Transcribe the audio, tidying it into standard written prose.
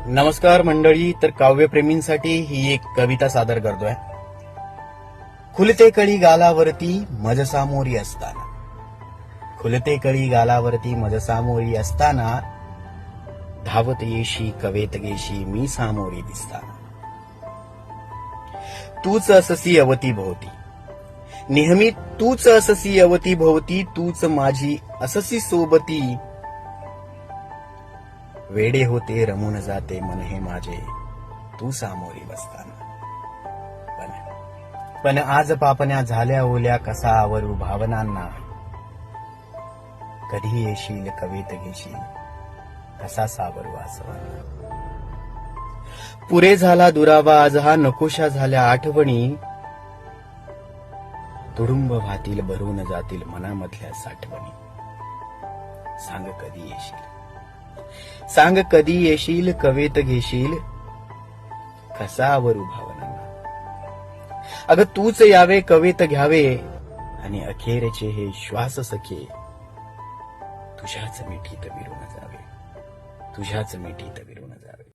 नमस्कार मंडळी. तर काव्यप्रेमींसाठी ही एक कविता सादर करतोय. खुलते कळी गालावरती मज सामोरी असताना, खुलते कळी गालावरती मज सामोरी असताना, धावत येशी कवेत गेशी मी सामोरी दिसताना. तूच अससी अवती भोवती, नेहमी तूच अससी अवती भोवती, तूच माझी अससी सोबती. वेडे होते रमून जाते मन हे माझे तू सामोरी बसताना. पण आज पापण्या झाल्या ओल्या कसा आवरू भावनांना. कधी येशील कवेत घेशील कसा सावरू आसवांना. पुरे झाला दुरावा आज हा नकोशा झाल्या आठवणी. तुडुंब वाहतील भरून जातील मनामधल्या साठवणी. सांग कधी येशील, सांग कधी येशील कवेत घेशील कसा आवरू भावनांना. अगं तूच यावे कवेत घ्यावे आणि अखेरचे हे श्वास सखे तुझ्याच मिठीत विरून जावे, तुझ्याच मिठीत विरून जावे.